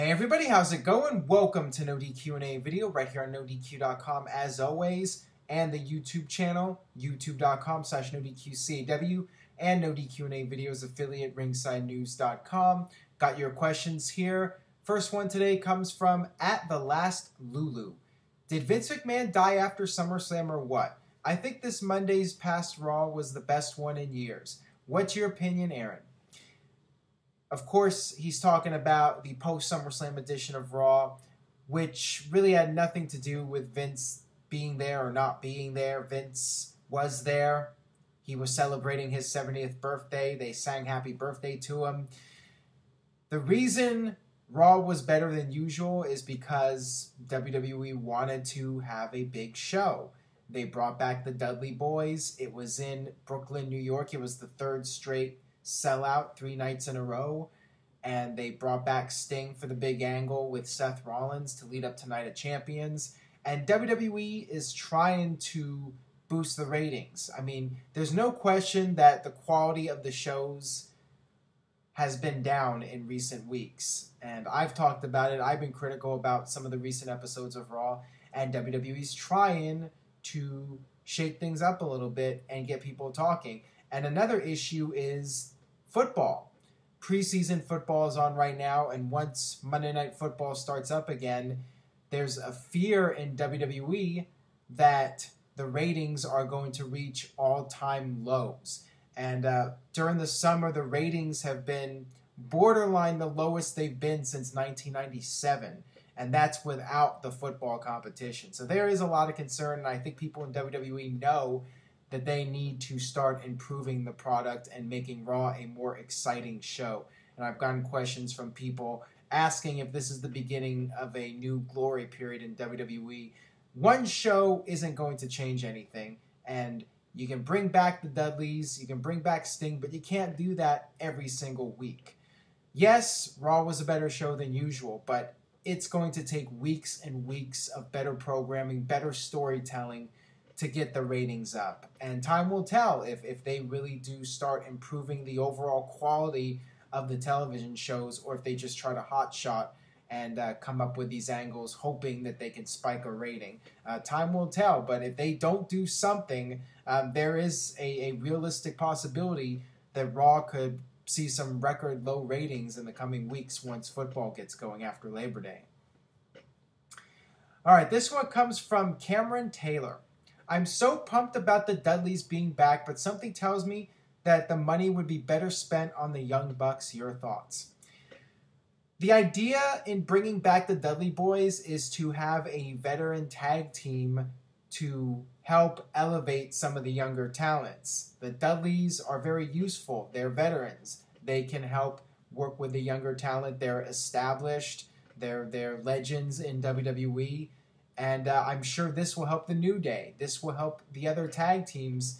Hey everybody, how's it going? Welcome to NoDQ&A video right here on NoDQ.com as always, and the YouTube channel, youtube.com/NoDQCAW, and NoDQ&A videos affiliate, ringsidenews.com. Got your questions here. First one today comes from @TheLastLulu. Did Vince McMahon die after SummerSlam or what? I think this Monday's past Raw was the best one in years. What's your opinion, Aaron? Of course, he's talking about the post-SummerSlam edition of Raw, which really had nothing to do with Vince being there or not being there. Vince was there. He was celebrating his 70th birthday. They sang happy birthday to him. The reason Raw was better than usual is because WWE wanted to have a big show. They brought back the Dudley Boyz. It was in Brooklyn, New York. It was the third straight sellout 3 nights in a row, and they brought back Sting for the big angle with Seth Rollins to lead up to Night of Champions, and WWE is trying to boost the ratings. I mean, there's no question that the quality of the shows has been down in recent weeks, and I've talked about it. I've been critical about some of the recent episodes of Raw, and WWE's trying to shake things up a little bit and get people talking. And another issue is football. Preseason football is on right now, and once Monday Night Football starts up again, there's a fear in WWE that the ratings are going to reach all-time lows. And during the summer, the ratings have been borderline the lowest they've been since 1997, and that's without the football competition. So there is a lot of concern, and I think people in WWE know that they need to start improving the product and making Raw a more exciting show. And I've gotten questions from people asking if this is the beginning of a new glory period in WWE. One show isn't going to change anything, and you can bring back the Dudleys, you can bring back Sting, but you can't do that every single week. Yes, Raw was a better show than usual, but it's going to take weeks and weeks of better programming, better storytelling, to get the ratings up. And time will tell if they really do start improving the overall quality of the television shows, or if they just try to hotshot and come up with these angles hoping that they can spike a rating. Time will tell, but if they don't do something, there is a realistic possibility that Raw could see some record low ratings in the coming weeks once football gets going after Labor Day. All right, this one comes from Cameron Taylor. I'm so pumped about the Dudleys being back, but something tells me that the money would be better spent on the Young Bucks. Your thoughts? The idea in bringing back the Dudley Boyz is to have a veteran tag team to help elevate some of the younger talents. The Dudleys are very useful. They're veterans. They can help work with the younger talent. They're established. They're legends in WWE. And I'm sure this will help the New Day. This will help the other tag teams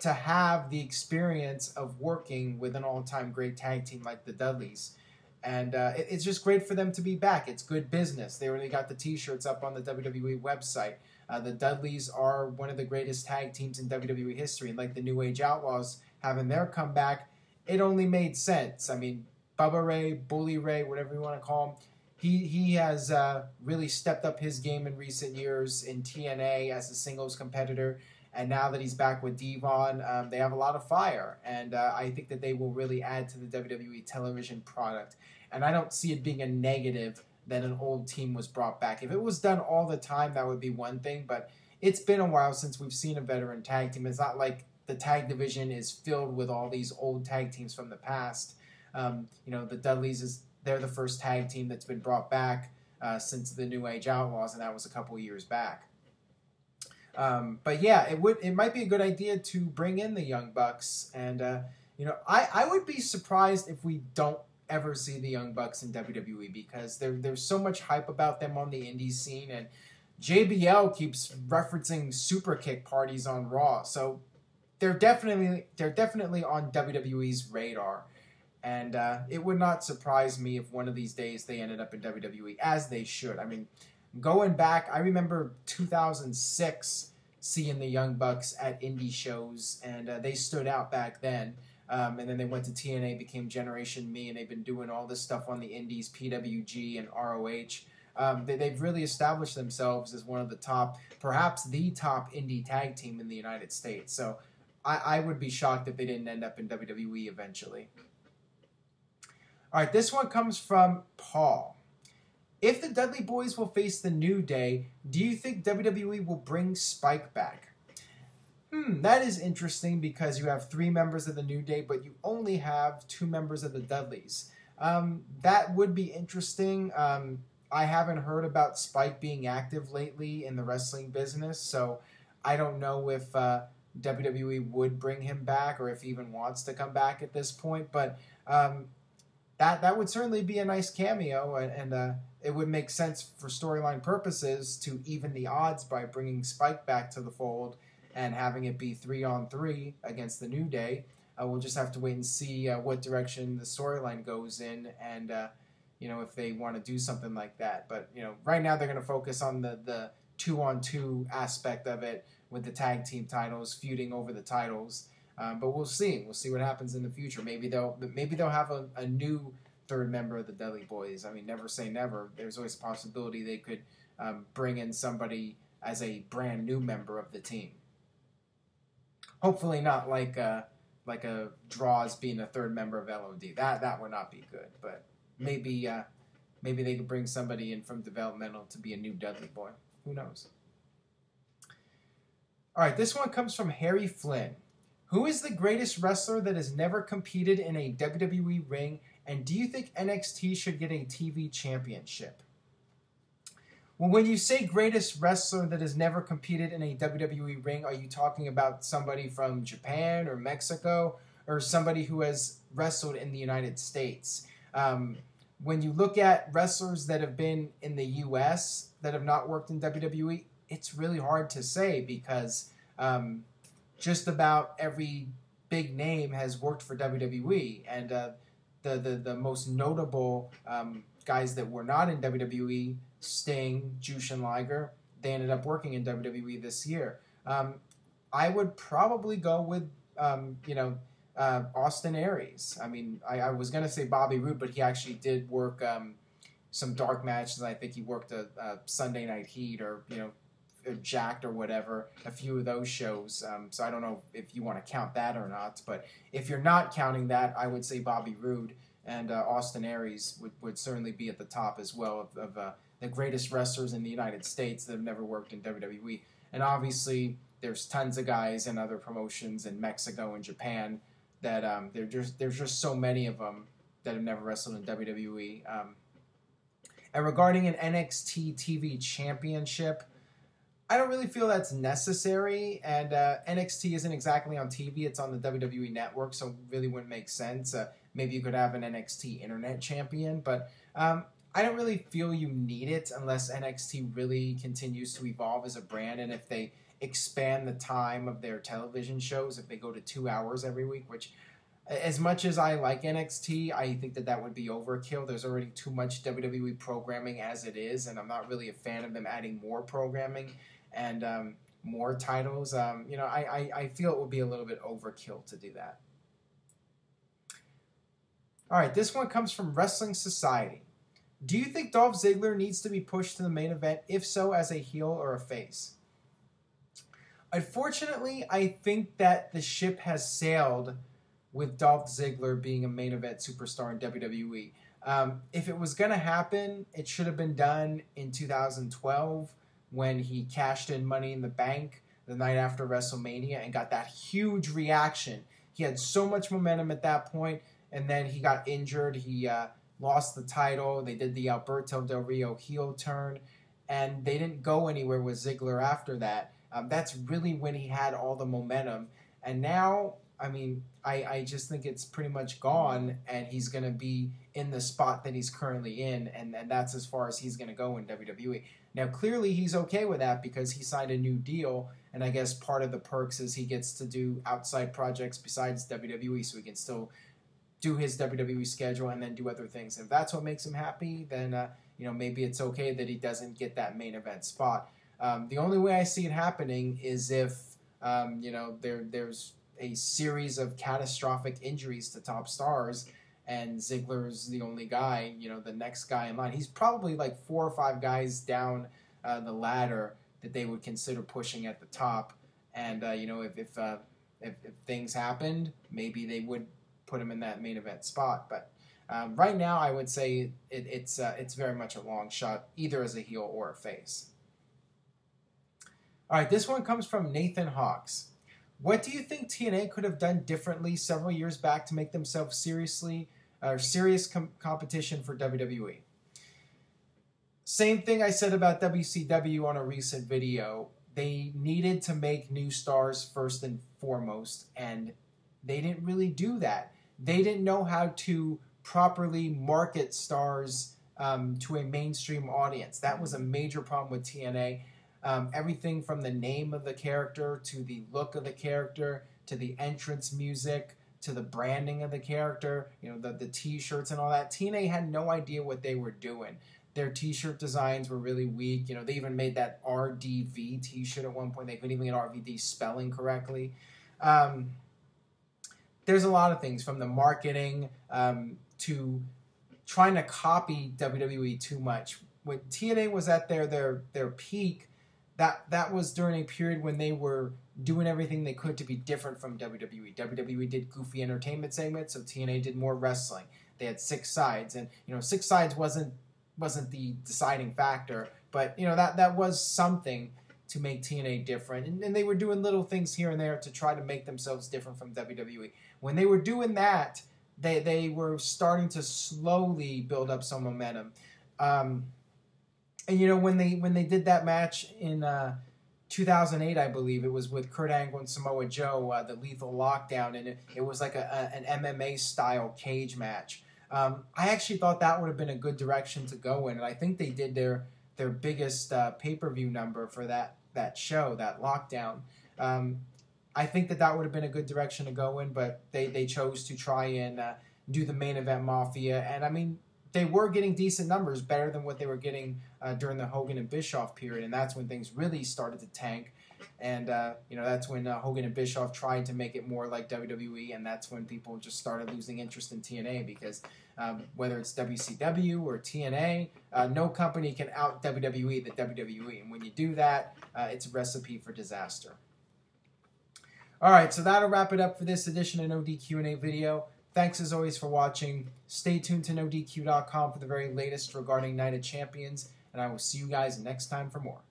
to have the experience of working with an all-time great tag team like the Dudleys. And it's just great for them to be back. It's good business. They already got the T-shirts up on the WWE website. The Dudleys are one of the greatest tag teams in WWE history. And like the New Age Outlaws having their comeback, it only made sense. I mean, Bubba Ray, Bully Ray, whatever you want to call him, He has really stepped up his game in recent years in TNA as a singles competitor, and now that he's back with Devon, they have a lot of fire, and I think that they will really add to the WWE television product, and I don't see it being a negative that an old team was brought back. If it was done all the time, that would be one thing, but it's been a while since we've seen a veteran tag team. It's not like the tag division is filled with all these old tag teams from the past. The Dudleys they're the first tag team that's been brought back since the New Age Outlaws, and that was a couple years back. But yeah, it might be a good idea to bring in the Young Bucks, and I would be surprised if we don't ever see the Young Bucks in WWE, because there's so much hype about them on the indie scene, and JBL keeps referencing super kick parties on Raw, so they're definitely on WWE's radar. And it would not surprise me if one of these days they ended up in WWE, as they should. I mean, going back, I remember 2006 seeing the Young Bucks at indie shows, and they stood out back then. and then they went to TNA, became Generation Me, and they've been doing all this stuff on the indies, PWG and ROH. They've really established themselves as one of the top, perhaps the top indie tag team in the United States. So I would be shocked if they didn't end up in WWE eventually. All right, this one comes from Paul. If the Dudley Boyz will face the New Day, do you think WWE will bring Spike back? That is interesting because you have 3 members of the New Day, but you only have 2 members of the Dudleys. That would be interesting. I haven't heard about Spike being active lately in the wrestling business, so I don't know if WWE would bring him back or if he even wants to come back at this point. But that would certainly be a nice cameo, and it would make sense for storyline purposes to even the odds by bringing Spike back to the fold and having it be 3-on-3 against the New Day. We'll just have to wait and see what direction the storyline goes in, and if they want to do something like that. But right now they're going to focus on the 2-on-2 aspect of it with the tag team titles, feuding over the titles. But we'll see. We'll see what happens in the future. Maybe they'll have a new 3rd member of the Dudley Boyz. I mean, never say never. There's always a possibility they could bring in somebody as a brand new member of the team. Hopefully not like a Draws being a 3rd member of LOD. That would not be good. But maybe they could bring somebody in from developmental to be a new Dudley Boy. Who knows? All right, this one comes from Harry Flynn. Who is the greatest wrestler that has never competed in a WWE ring, and do you think NXT should get a TV championship? Well, when you say greatest wrestler that has never competed in a WWE ring, are you talking about somebody from Japan or Mexico, or somebody who has wrestled in the United States? When you look at wrestlers that have been in the U.S. that have not worked in WWE, it's really hard to say because just about every big name has worked for WWE, and the most notable guys that were not in WWE, Sting, Jushin Liger, they ended up working in WWE this year. I would probably go with Austin Aries. I mean, I was going to say Bobby Roode, but he actually did work some dark matches. I think he worked a Sunday Night Heat or Jacked or whatever, a few of those shows. So I don't know if you want to count that or not, but if you're not counting that, I would say Bobby Roode and Austin Aries would certainly be at the top as well of the greatest wrestlers in the United States that have never worked in WWE. And obviously, there's tons of guys in other promotions in Mexico and Japan that there's just so many of them that have never wrestled in WWE. And regarding an NXT TV championship, I don't really feel that's necessary, and NXT isn't exactly on TV. It's on the WWE Network, so it really wouldn't make sense. Maybe you could have an NXT Internet Champion, but I don't really feel you need it unless NXT really continues to evolve as a brand, and if they expand the time of their television shows, if they go to 2 hours every week, which as much as I like NXT, I think that would be overkill. There's already too much WWE programming as it is, and I'm not really a fan of them adding more programming and more titles. I feel it would be a little bit overkill to do that. All right, this one comes from Wrestling Society. Do you think Dolph Ziggler needs to be pushed to the main event? If so, as a heel or a face? Unfortunately, I think that the ship has sailed with Dolph Ziggler being a main event superstar in WWE. If it was going to happen, it should have been done in 2012 when he cashed in Money in the Bank the night after WrestleMania and got that huge reaction. He had so much momentum at that point, and then he got injured. He lost the title. They did the Alberto Del Rio heel turn, and they didn't go anywhere with Ziggler after that. That's really when he had all the momentum. And now, I mean, I just think it's pretty much gone, and he's going to be in the spot that he's currently in, and that's as far as he's going to go in WWE. Now, clearly, he's okay with that because he signed a new deal, and I guess part of the perks is he gets to do outside projects besides WWE, so he can still do his WWE schedule and then do other things. If that's what makes him happy, then maybe it's okay that he doesn't get that main event spot. The only way I see it happening is if there's a series of catastrophic injuries to top stars, and Ziggler's the only guy, the next guy in line. He's probably like 4 or 5 guys down the ladder that they would consider pushing at the top. And if things happened, maybe they would put him in that main event spot. But right now, I would say it's very much a long shot, either as a heel or a face. All right, this one comes from Nathan Hawks. What do you think TNA could have done differently several years back to make themselves serious competition for WWE? Same thing I said about WCW on a recent video. They needed to make new stars first and foremost, and they didn't really do that. They didn't know how to properly market stars to a mainstream audience. That was a major problem with TNA. Everything from the name of the character to the look of the character to the entrance music to the branding of the character, the T-shirts and all that. TNA had no idea what they were doing. Their T-shirt designs were really weak. They even made that RDV T-shirt at one point. They couldn't even get RVD spelling correctly. There's a lot of things, from the marketing to trying to copy WWE too much. When TNA was at their peak, that was during a period when they were doing everything they could to be different from WWE. WWE did goofy entertainment segments, so TNA did more wrestling. They had 6 sides, and 6 sides wasn't the deciding factor, but that was something to make TNA different, and they were doing little things here and there to try to make themselves different from WWE. When they were doing that, they were starting to slowly build up some momentum. And when they did that match in 2008, I believe it was with Kurt Angle and Samoa Joe, the Lethal Lockdown, and it was like an MMA style cage match. I actually thought that would have been a good direction to go in, and I think they did their biggest pay-per-view number for that show, that Lockdown. I think that would have been a good direction to go in, but they chose to try and do the main event Mafia, and I mean, they were getting decent numbers, better than what they were getting during the Hogan and Bischoff period, and that's when things really started to tank. And that's when Hogan and Bischoff tried to make it more like WWE, and that's when people just started losing interest in TNA, because whether it's WCW or TNA, no company can out WWE the WWE, and when you do that, it's a recipe for disaster. All right, so that'll wrap it up for this edition of NoDQ&A video. Thanks as always for watching. Stay tuned to NoDQ.com for the very latest regarding Night of Champions, and I will see you guys next time for more.